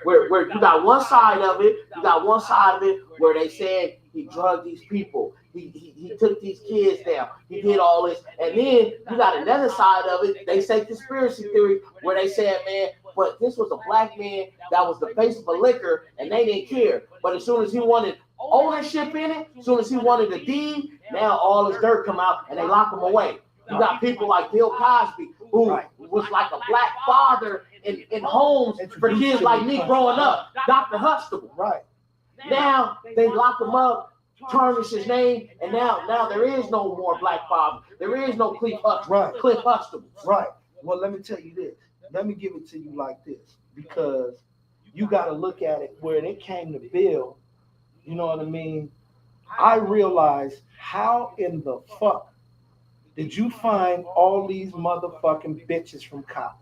[SPEAKER 1] you got one side of it, where they said he drugged these people, he took these kids down, he did all this, and then you got another side of it. They say conspiracy theory where they said, man, but this was a black man that was the face of a liquor, and they didn't care. But as soon as he wanted ownership in it, as soon as he wanted the deed, now all his dirt come out and they lock him away. You got people like Bill Cosby, who was like a black father in homes for kids like me growing up. Dr. Huxtable.
[SPEAKER 2] Right.
[SPEAKER 1] Now they lock him up, tarnish his name, and now there is no more black father. There is no Cliff Huxtable.
[SPEAKER 2] Right. Well, let me tell you this. Let me give it to you like this, because you got to look at it where it came to Bill. You know what I mean? I realized how in the fuck did you find all these motherfucking bitches from college?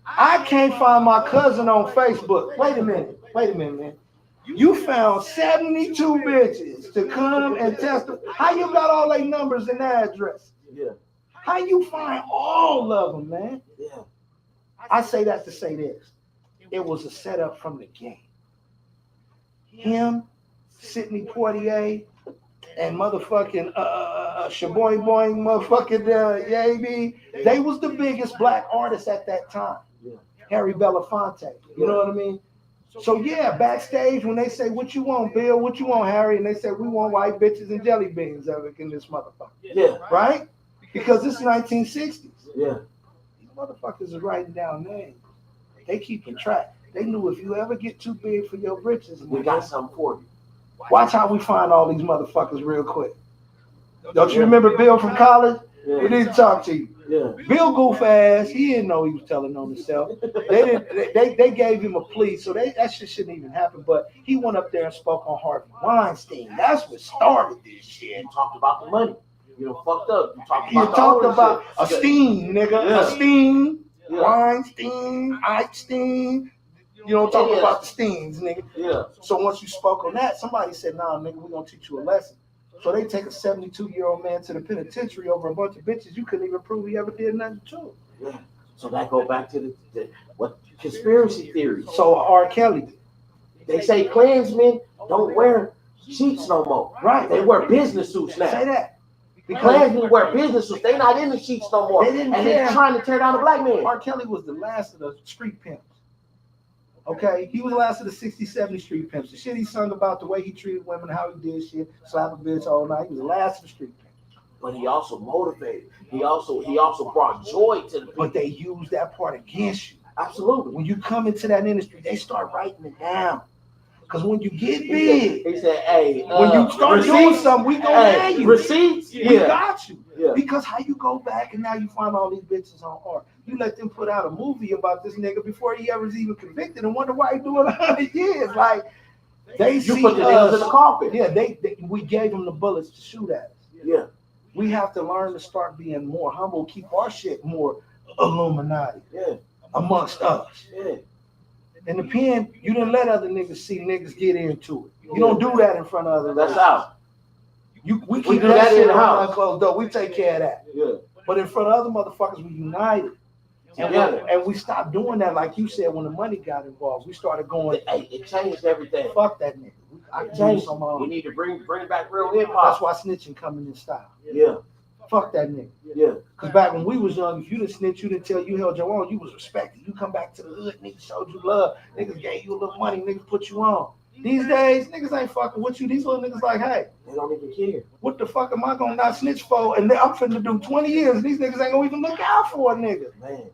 [SPEAKER 2] I can't find my cousin on Facebook. Wait a minute, man. You found 72 bitches to come and testify. How you got all their numbers and addresses?
[SPEAKER 1] Yeah.
[SPEAKER 2] How you find all of them, man?
[SPEAKER 1] Yeah.
[SPEAKER 2] I say that to say this. It was a setup from the game. Him, Sidney Poitier, and motherfucking Shaboy Boing, motherfucking Yaby. They was the biggest black artists at that time.
[SPEAKER 1] Yeah.
[SPEAKER 2] Harry Belafonte. You know what I mean? So yeah, backstage when they say, "What you want, Bill? What you want, Harry?" and they say, "We want white bitches and jelly beans in this motherfucker."
[SPEAKER 1] Yeah.
[SPEAKER 2] Right? Because this is 1960s.
[SPEAKER 1] Yeah.
[SPEAKER 2] These motherfuckers are writing down names. They keeping track. They knew if you ever get too big for your britches,
[SPEAKER 1] We got something for you.
[SPEAKER 2] watch how we find all these motherfuckers real quick. Don't you remember Bill from college?
[SPEAKER 1] Yeah.
[SPEAKER 2] We need to talk to you.
[SPEAKER 1] Yeah.
[SPEAKER 2] Bill goof ass, he didn't know he was telling on himself. They gave him a plea, so that shit shouldn't even happen. But he went up there and spoke on Harvey Weinstein. That's what started this shit.
[SPEAKER 1] You talked about the money. You know, fucked up.
[SPEAKER 2] You talked about a Steen, nigga.
[SPEAKER 1] Yeah.
[SPEAKER 2] A Steen,
[SPEAKER 1] Yeah.
[SPEAKER 2] Weinstein, Einstein. You don't talk about the Steens, nigga.
[SPEAKER 1] Yeah.
[SPEAKER 2] So once you spoke on that, somebody said, nah, nigga, we're going to teach you a lesson. So they take a 72-year-old man to the penitentiary over a bunch of bitches you couldn't even prove he ever did nothing to.
[SPEAKER 1] Yeah. So that go back to the what conspiracy theories.
[SPEAKER 2] So R. Kelly.
[SPEAKER 1] They say Klansmen don't wear sheets no more.
[SPEAKER 2] Right.
[SPEAKER 1] They wear business suits now.
[SPEAKER 2] Say that.
[SPEAKER 1] Klansmen wear business suits. They not in the sheets no more.
[SPEAKER 2] They didn't
[SPEAKER 1] and
[SPEAKER 2] care.
[SPEAKER 1] they're trying to tear down the black man.
[SPEAKER 2] R. Kelly was the last of the street pimps. Okay? He was the last of the 60, 70 street pimps. The shit he sung about, the way he treated women, how he did shit, slap a bitch all night. He was the last of the street pimps.
[SPEAKER 1] But he also motivated. He also brought joy to the people.
[SPEAKER 2] But they used that part against you.
[SPEAKER 1] Absolutely.
[SPEAKER 2] When you come into that industry, they start writing it down. Because when you get big,
[SPEAKER 1] he said, hey,
[SPEAKER 2] when you start doing something, we gonna pay you.
[SPEAKER 1] Receipts?
[SPEAKER 2] We got you.
[SPEAKER 1] Yeah.
[SPEAKER 2] Because how you go back and now you find all these bitches on art. You let them put out a movie about this nigga before he ever was even convicted and wonder why he doing 100 years. Like, they
[SPEAKER 1] You
[SPEAKER 2] see
[SPEAKER 1] put the nails in the coffin.
[SPEAKER 2] Yeah, we gave them the bullets to shoot at us.
[SPEAKER 1] Yeah.
[SPEAKER 2] We have to learn to start being more humble, keep our shit more Illuminati.
[SPEAKER 1] Yeah.
[SPEAKER 2] Amongst us.
[SPEAKER 1] Yeah.
[SPEAKER 2] In the pen, you didn't let other niggas see niggas get into it. You don't do that in front of other
[SPEAKER 1] That's
[SPEAKER 2] niggas.
[SPEAKER 1] out.
[SPEAKER 2] We keep
[SPEAKER 1] do
[SPEAKER 2] that
[SPEAKER 1] that
[SPEAKER 2] shit
[SPEAKER 1] in the
[SPEAKER 2] behind
[SPEAKER 1] house.
[SPEAKER 2] closed door. We take care of that.
[SPEAKER 1] Yeah.
[SPEAKER 2] But in front of other motherfuckers, we united. And we stopped doing that, like you said, when the money got involved. We started going,
[SPEAKER 1] Hey, it changed everything.
[SPEAKER 2] fuck that nigga. I
[SPEAKER 1] It
[SPEAKER 2] can
[SPEAKER 1] changed.
[SPEAKER 2] some on.
[SPEAKER 1] We need to bring back real hip hop.
[SPEAKER 2] That's why snitching coming in style.
[SPEAKER 1] Yeah.
[SPEAKER 2] Fuck that nigga.
[SPEAKER 1] Yeah.
[SPEAKER 2] Because back when we was young, if you didn't snitch, you didn't tell, you held your own, you was respected. You come back to the hood, niggas showed you love. Niggas gave you a little money, niggas put you on. These days, niggas ain't fucking with you. These little niggas like, hey,
[SPEAKER 1] They don't even care.
[SPEAKER 2] what the fuck am I gonna not snitch for? And then I'm finna do 20 years, and these niggas ain't gonna even look out for a nigga.
[SPEAKER 1] Man.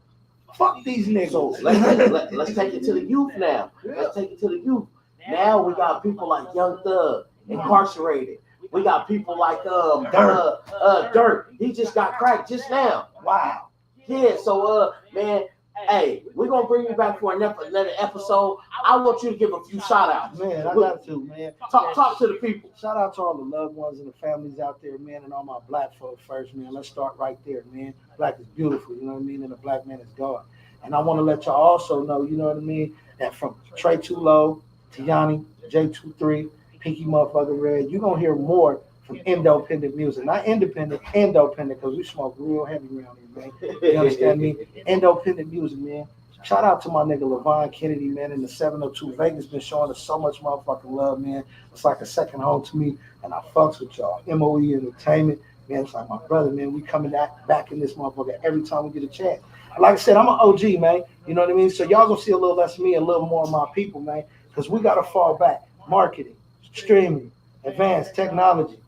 [SPEAKER 2] Fuck these niggas.
[SPEAKER 1] So let's take it to the youth now. Let's take it to the youth. Now we got people like Young Thug incarcerated. We got people like Dirt. He just got cracked just now.
[SPEAKER 2] Wow.
[SPEAKER 1] Yeah. So man, hey, we're gonna bring you back for another episode. I want you to give a few shout outs.
[SPEAKER 2] Man, I got to, man.
[SPEAKER 1] Talk to the people.
[SPEAKER 2] Shout out to all the loved ones and the families out there, man, and all my black folk first, man. Let's start right there, man. Black is beautiful, you know what I mean? And a black man is God. And I want to let y'all also know, you know what I mean, that from Trey Too Low, Tiani, J23, Pinky Motherfucker Red, you're going to hear more from independent music. Not independent, because we smoke real heavy around here, man. You understand me? Independent music, man. Shout out to my nigga Levon Kennedy, man, in the 702. Vegas been showing us so much motherfucking love, man. It's like a second home to me, and I fucks with y'all. MOE Entertainment, man, it's like my brother, man. We coming back in this motherfucker every time we get a chance. Like I said, I'm an OG, man. You know what I mean? So y'all gonna see a little less of me, a little more of my people, man, because we gotta fall back. Marketing, streaming, advanced technology,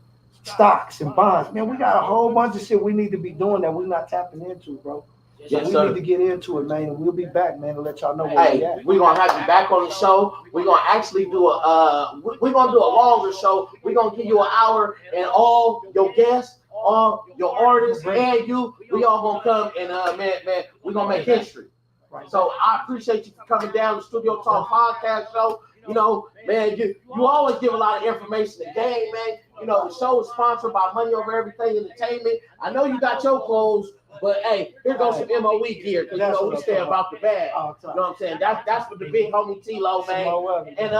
[SPEAKER 2] stocks and bonds. Man, we got a whole bunch of shit we need to be doing that we're not tapping into, bro. So
[SPEAKER 1] Yes,
[SPEAKER 2] we
[SPEAKER 1] sir.
[SPEAKER 2] need to get into it, man, and we'll be back, man, to let y'all know where we
[SPEAKER 1] Hey,
[SPEAKER 2] at.
[SPEAKER 1] we're gonna have you back on the show. We're gonna actually do we're gonna do a longer show. We're gonna give you an hour, and all your guests, all your artists, and you, we all gonna come and man, we're gonna make history. So I appreciate you for coming down to Studio Talk Podcast Show. You know, man, you always give a lot of information and game, man. You know, the show is sponsored by Money Over Everything Entertainment. I know you got your clothes, but hey, here goes some MOE gear, because you know we stay about the bag. You know what I'm saying? That's for the big homie T-Lo, man. And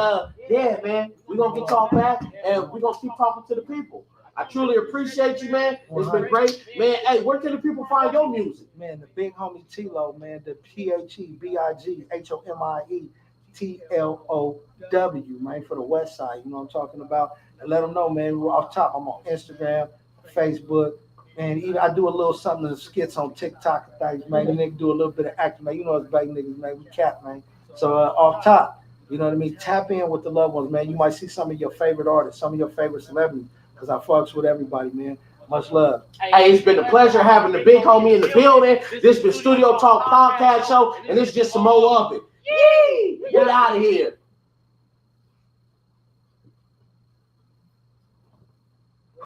[SPEAKER 1] yeah, man, we're gonna get y'all back, and we're gonna keep talking to the people. I truly appreciate you, man. It's been great. Man, hey, where can the people find your music?
[SPEAKER 2] Man, the big homie T-Lo, man, the PHEBIGHOMIETLOW, man, for the West Side. You know what I'm talking about? And let them know, man, we're off top. I'm on Instagram, Facebook, and even I do a little something in the skits on TikTok and things, man. The nigga do a little bit of acting, man. You know, it's black niggas, man. We cap, man. So off top, you know what I mean? Tap in with the loved ones, man. You might see some of your favorite artists, some of your favorite celebrities, because I fucks with everybody, man. Much love.
[SPEAKER 1] Hey, it's been a pleasure having the big homie in the building. This been Studio Talk Podcast Show, and it's just some more of it. Yee! Get out of here.